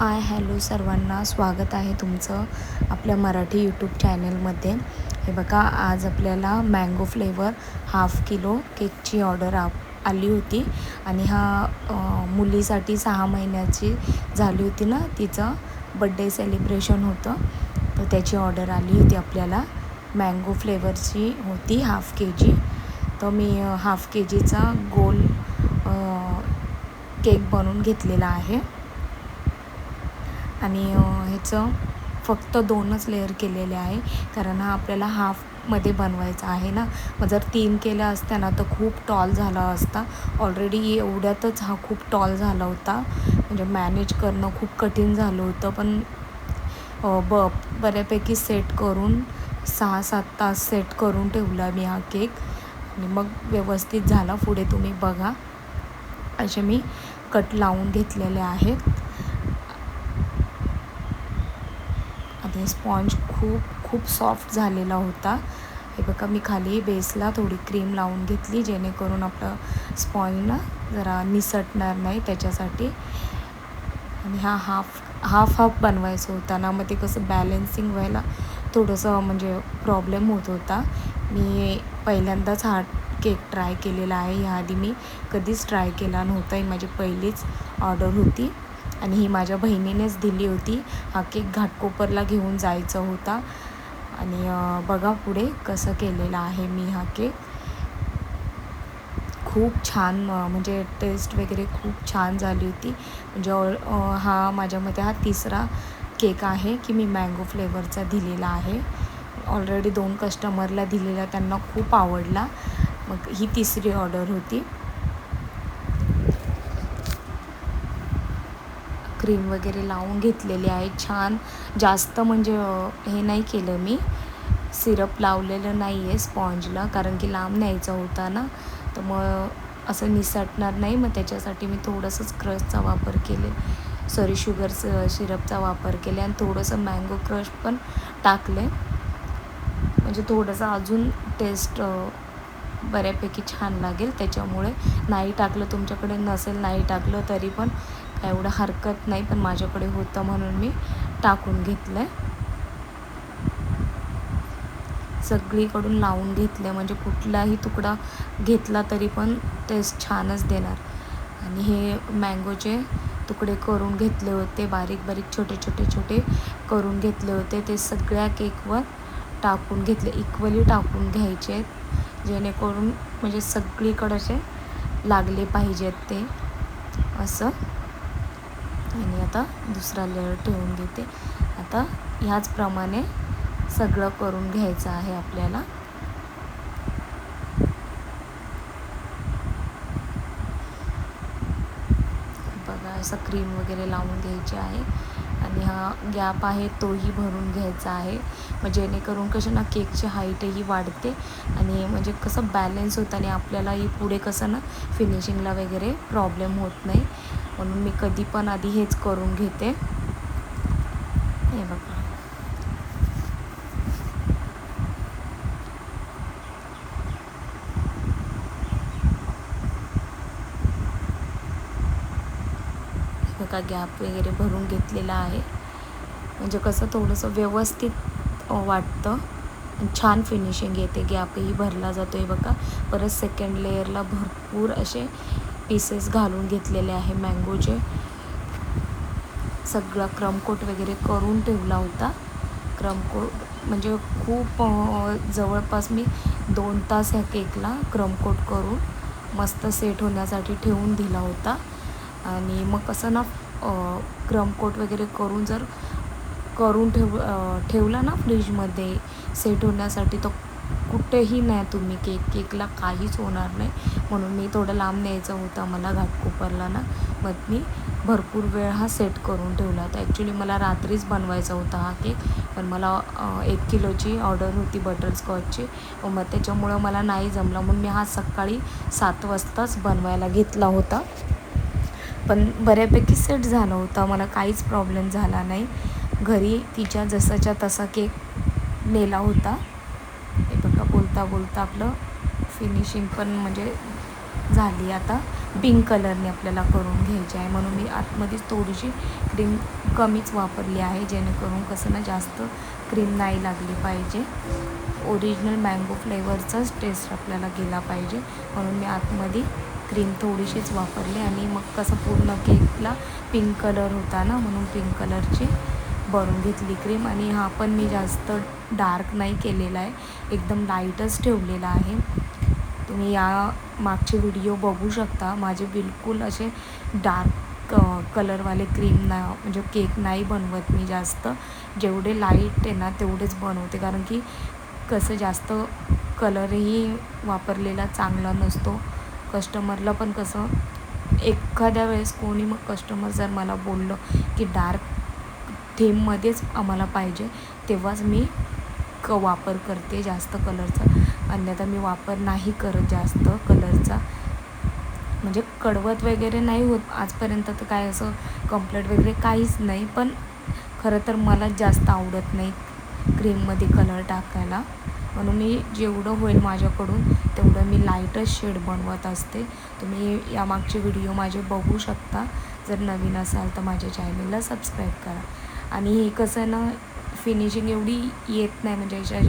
Hi hello सर्वांना, स्वागत आहे तुमचं आपल्या मराठी यूट्यूब चॅनलमध्ये. हे बघा, आज आपल्याला मँगो फ्लेवर हाफ किलो केकची ऑर्डर आली होती. आणि मुलीसाठी 6 महिन्याची झाली होती ना, तिचं बड्डे सेलिब्रेशन होतं, तर त्याची ऑर्डर आली होती आपल्याला. मँगो फ्लेवरची होती हाफ के जी. तर मी हाफ के जीचा गोल केक बनवून घेतलेला आहे. आणि ह्याचं फक्त 2च लेअर केलेले आहे, कारण हा आपल्याला हाफमध्ये बनवायचा आहे ना. मग जर 3 केल्या असत्या ना तर खूप टॉल झाला असता. ऑलरेडी एवढ्यातच हा खूप टॉल झाला होता, म्हणजे मॅनेज करणं खूप कठीण झालं होतं. पण बऱ्यापैकी सेट करून 6-7 तास सेट करून ठेवला मी हा केक, आणि मग व्यवस्थित झाला. पुढे तुम्ही बघा, असे मी कट लावून घेतलेले आहेत. आणि स्पॉन्ज खूप सॉफ्ट झालेला होता. हे बघा, मी खाली बेसला थोडी क्रीम लावून घेतली, जेणेकरून आपलं स्पॉन्ज ना जरा निसटणार नाही त्याच्यासाठी. आणि हा हाफ बनवायचं होता ना, मग ते कसं बॅलन्सिंग व्हायला थोडंसं म्हणजे प्रॉब्लेम होत होता. मी पहिल्यांदाच हा केक ट्राय केलेला आहे. याआधी मी कधीच ट्राय केला नव्हता. ही माझी पहिलीच ऑर्डर होती, आणि ही माझ्या बहिणीनेच दिली होती. हा केक घाटकोपरला घेऊन जायचा होता. आणि बघा पुढे कसं केलेला आहे मी हा केक. खूप छान, म्हणजे टेस्ट वगैरे खूप छान झाली होती. म्हणजे हा माझ्यामध्ये हा 3रा केक आहे की मी मँगो फ्लेवरचा दिलेला आहे. ऑलरेडी 2 कस्टमरला दिलेला, त्यांना खूप आवडला. मग ही 3री ऑर्डर होती. क्रीम वगैरे लावून घेतलेली आहे छान. जास्त म्हणजे हे नाही केलं मी, सिरप लावलेलं नाही आहे स्पॉन्जला, कारण की लांब न्यायचा होता ना, तर मग असं निसटणार नाही. मग त्याच्यासाठी मी थोडंसंच क्रशचा वापर केले, शुगरचं सिरपचा वापर केले, आणि थोडंसं मँगो क्रश पण टाकले, म्हणजे थोडंसं अजून टेस्ट बऱ्यापैकी छान लागेल. त्याच्यामुळे नाही टाकलं, तुमच्याकडे नसेल, नाही टाकलं तरी पण एवढं हरकत नाही, पण माझ्याकडे होतं म्हणून मी टाकून घेतलं आहे. सगळीकडून लावून घेतलं, म्हणजे कुठलाही तुकडा घेतला तरी पण टेस्ट छानच देणार. आणि हे मँगोचे तुकडे करून घेतले होते, बारीक बारीक छोटे करून घेतले होते. ते सगळ्या केकवर टाकून घेतले, इक्वली टाकून घ्यायचे, जेणेकरून म्हणजे सगळीकडे असे लागले पाहिजेत ते असं. आणि आता दुसरा लेअर ठेवून घेते. आता ह्याचप्रमाणे सगळं करून घ्यायचं आहे आपल्याला. बघा, असं क्रीम वगैरे लावून घ्यायची आहे. आणि हा गॅप आहे तोही भरून घ्यायचा आहे, मग जेणेकरून कसं ना केकची हाईटही वाढते, आणि म्हणजे कसं बॅलन्स होतं, आणि आपल्यालाही पुढे कसं ना फिनिशिंगला वगैरे प्रॉब्लेम होत नाही. म्हणून मी कधी पण आधी हेच करून घेते. हे बघा, गॅप वगैरे भरून घेतलेला आहे, म्हणजे कसं थोडंसं व्यवस्थित वाटतं, छान फिनिशिंग येते. गॅपही भरला जातो आहे बघा. परत सेकंड लेअरला भरपूर असे पीसेस घालून घेतलेले आहे मँगोचे. सगळा क्रमकोट वगैरे करून ठेवला होता. क्रमकोट म्हणजे खूप जवळपास मी 2 तास ह्या केकला क्रमकोट करून मस्त सेट होण्यासाठी ठेवून दिला होता. आणि मग कसं ना क्रमकोट वगैरे करून जर ठेवला ना फ्रीजमध्ये सेट होण्यासाठी, तर कुठेही नाही तुम्ही केकला काहीच होणार नाही. म्हणून मी थोडं लांब न्यायचं होतं मला घाटकोपरला ना, मग मी भरपूर वेळ हा सेट करून ठेवला होता. ॲक्च्युली मला रात्रीच बनवायचा होता हा केक, पण मला 1 किलोची ऑर्डर होती बटरस्कॉचची, मग त्याच्यामुळं मला नाही जमलं. म्हणून मी हा सकाळी 7 वाजताच बनवायला घेतला होता. पण बऱ्यापैकी सेट झाला होता, मला काहीच प्रॉब्लेम झाला नाही. घरी तिच्या जसाच्या तसा केक नेला होता. हे बघा, बोलता आपलं फिनिशिंग पण म्हणजे झाली. आता पिंक कलरने आपल्याला करून घ्यायची आहे, म्हणून मी आतमध्येच थोडीशी क्रीम कमीच वापरली आहे, जेणेकरून कसं ना जास्त क्रीम नाही लागली पाहिजे. ओरिजिनल मँगो फ्लेवरचाच टेस्ट आपल्याला गेला पाहिजे, म्हणून मी आतमध्ये क्रीम थोडीशीच वापरली. आणि मग कसं पूर्ण केकला पिंक कलर होता ना, म्हणून पिंक कलरची भरून घेतली क्रीम. आणि हा पण मी जास्त डार्क नाही केलेला आहे, एकदम लाईटच ठेवलेला आहे. तुम्ही या मागचे व्हिडिओ बघू शकता, माझे बिलकुल असे डार्क कलरवाले क्रीम ना म्हणजे केक नाही बनवत मी जास्त. जेवढे लाईट आहे ना तेवढेच बनवते, कारण की कसं जास्त कलरही वापरलेला चांगला नसतो. कस्टमरला पण कसं एखाद्या वेळेस कोणी मग कस्टमर जर मला बोललं की डार्क थीममध्येच आम्हाला पाहिजे, तेव्हाच मी वापर करते जास्त कलरचा, अन्यथा मी वापर नाही करत जास्त कलरचा. म्हणजे कडवत वगैरे नाही होत आजपर्यंत तर काय असं कंप्लेंट वगैरे काहीच नाही, पण खरं तर मला जास्त आवडत नाही क्रीममध्ये कलर टाकायला, म्हणून मी जेवढं होईल माझ्याकडून तेवढं मी लाईटच शेड बनवत असते. तुम्ही यामागचे व्हिडिओ माझे बघू शकता. जर नवीन असाल तर माझ्या चॅनलला सबस्क्राईब करा. आणि हे कसं ना फिनिशिंग एवढी येत नाही, म्हणजे असे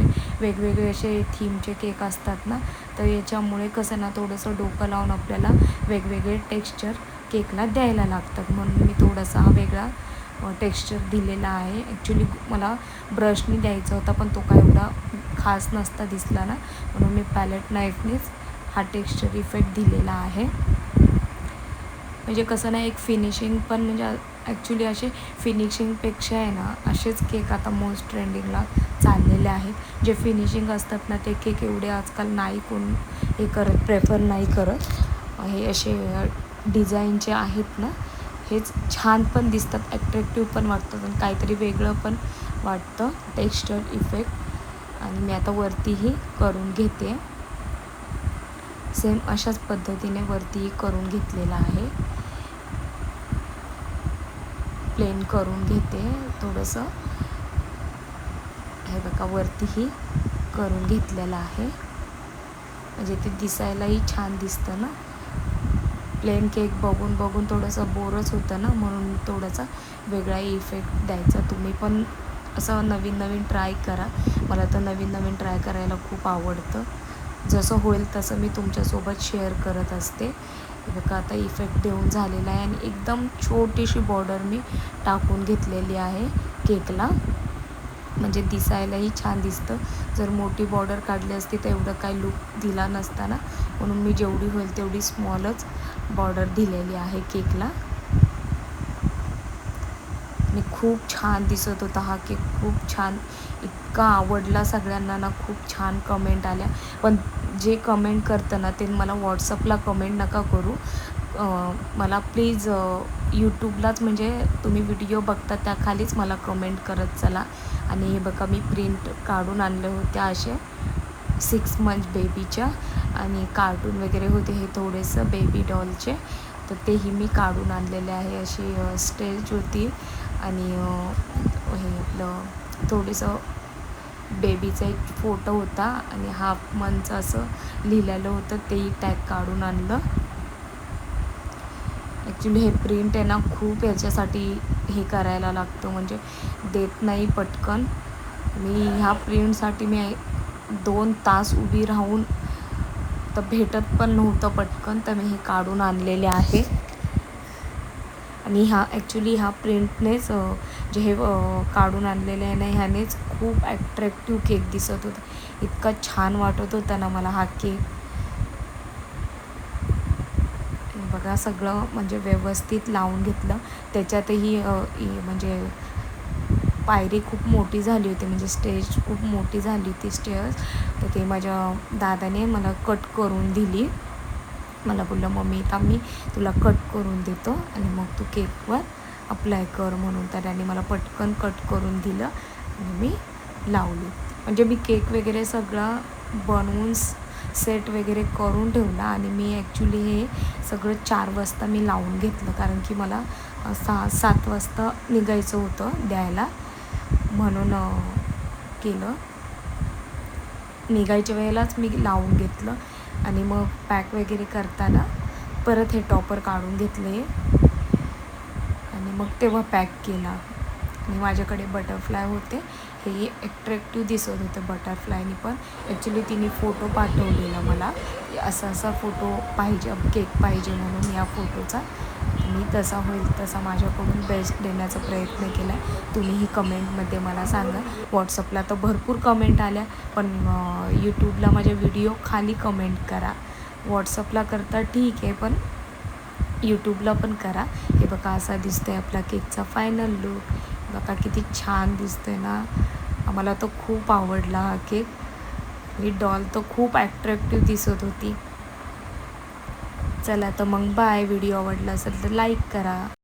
वेगवेगळे असे थीमचे केक असतात ना, तर याच्यामुळे कसं ना थोडंसं डोकं लावून आपल्याला वेगवेगळे टेक्स्चर केकला द्यायला लागतात, म्हणून मी थोडासा हा वेगळा टेक्स्चर दिलेला आहे. ॲक्च्युली मला ब्रशनी द्यायचा होता, पण तो काय एवढा खास नसता दिसला ना, म्हणून मी पॅलेट नाईफनेच हा टेक्स्चर इफेक्ट दिलेला आहे. म्हणजे कसं ना एक फिनिशिंग पण, म्हणजे ॲक्च्युली असे फिनिशिंगपेक्षा आहे ना असेच केक आता मोस्ट ट्रेंडिंगला चाललेले आहेत. जे फिनिशिंग असतात ना ते केक एवढे आजकाल नाही कोण हे करत, प्रेफर नाही करत. हे असे डिझाईनचे आहेत ना हेच छान पण दिसतात, ॲट्रॅक्टिव्ह पण वाटतात आणि काहीतरी वेगळं पण वाटतं टेक्स्चर इफेक्ट. आणि मी आता वरतीही करून घेते, सेम अशाच पद्धतीने वरतीही करून घेतलेला आहे. प्लेन करून घेते थोडंसं, हे बघा वरतीही करून घेतलेलं आहे, म्हणजे ते दिसायलाही छान दिसतं ना. प्लेन केक बघून बघून थोडंसं बोरच होतं ना, म्हणून थोडासा वेगळा इफेक्ट द्यायचा. तुम्ही पण असं नवीन नवीन ट्राय करा, मला तर नवीन नवीन ट्राय करायला खूप आवडतं. जसं होईल तसं मी तुमच्यासोबत शेअर करत असते. बघा आता इफेक्ट देऊन झालेला आहे आणि एकदम छोटीशी बॉर्डर मी टाकून घेतलेली आहे केकला, म्हणजे दिसायलाही छान दिसतं. जर मोठी बॉर्डर काढली असती तर एवढं काही लुक दिला नसता ना, म्हणून मी जेवढी होईल तेवढी स्मॉलच बॉर्डर दिलेली आहे केकला. आणि खूप छान दिसत होता हा केक, खूप छान, इतका आवडला सगळ्यांना ना, खूप छान कमेंट आल्या. पण जे कमेंट करतं ना ते मला व्हॉट्सअपला कमेंट नका करू, मला प्लीज यूट्यूबलाच, म्हणजे तुम्ही व्हिडिओ बघता त्याखालीच मला कमेंट करत चला. आणि हे बघा मी प्रिंट काढून आणले होते असे 6 मंथ बेबीच्या, आणि कार्टून वगैरे होते हे थोडेसं बेबी डॉलचे, तर तेही मी काढून आणलेले आहे. अशी स्टेज होती आणि हे आपलं थोडंसं बेबीचा एक फोटो होता आणि हाफ मंथचं असं लिहिलेलं होतं, तेही टॅग काढून आणलं. ॲक्च्युली हे प्रिंट आहे ना खूप याच्यासाठी हे करायला लागतं, म्हणजे देत नाही पटकन. मी ह्या प्रिंटसाठी मी 2 तास उभी राहून तर भेटत पण नव्हतं पटकन, तर मी हे काढून आणलेले आहे. आणि ॲक्च्युली ह्या प्रिंटनेच जे हे काढून आणलेले आहे ना, ह्यानेच खूप ॲट्रॅक्टिव्ह केक दिसत होता, इतका छान वाटत होता ना मला हा केक. बघा सगळं म्हणजे व्यवस्थित लावून घेतलं. त्याच्यातही म्हणजे पायरी खूप मोठी झाली होती, म्हणजे स्टेज खूप मोठी झाली होती स्टेअर्स, तर ते माझ्या दादाने मला कट करून दिली. मला बोललं मम्मी आता मी तुला कट करून देतो आणि मग तू केकवर अप्लाय कर म्हणून, तर त्याने मला पटकन कट करून दिलं आणि मी लावली. म्हणजे मी केक वगैरे सगळं बनवून सेट वगैरे करून ठेवला आणि मी ॲक्च्युली हे सगळं 4 वाजता मी लावून घेतलं, कारण की मला 6-7 वाजता निघायचं होतं द्यायला, म्हणून केलं. निघायच्या वेळेलाच मी लावून घेतलं. आणि मग पॅक वगैरे करताना परत हे टॉपर काढून घेतले आणि मग तेव्हा पॅक केला. आणि माझ्याकडे बटरफ्लाय होते, हे अट्रॅक्टिव्ह दिसत होतं बटरफ्लायनी पण. ॲक्च्युली तिने फोटो पाठवलेला मला, असा फोटो पाहिजे, केक पाहिजे म्हणून या फोटोचा. मी तसा होईल तसा माझ्याकडून बेस्ट देण्याचा प्रयत्न केला आहे. तुम्हीही कमेंटमध्ये मला सांगा. व्हॉट्सअपला तर भरपूर कमेंट आल्या, पण यूट्यूबला माझ्या व्हिडिओ खाली कमेंट करा. व्हॉट्सअपला करता ठीक आहे, पण यूट्यूबला पण करा. हे बघा असा दिसतो आहे आपला केकचा फायनल लूक. बघा किती छान दिसतो आहे ना. आम्हाला तो खूप आवडला हा केक. ही डॉल तर खूप ॲट्रॅक्टिव्ह दिसत होती. चला तर मग बाय. व्हिडिओ आवडला असेल तर लाईक करा.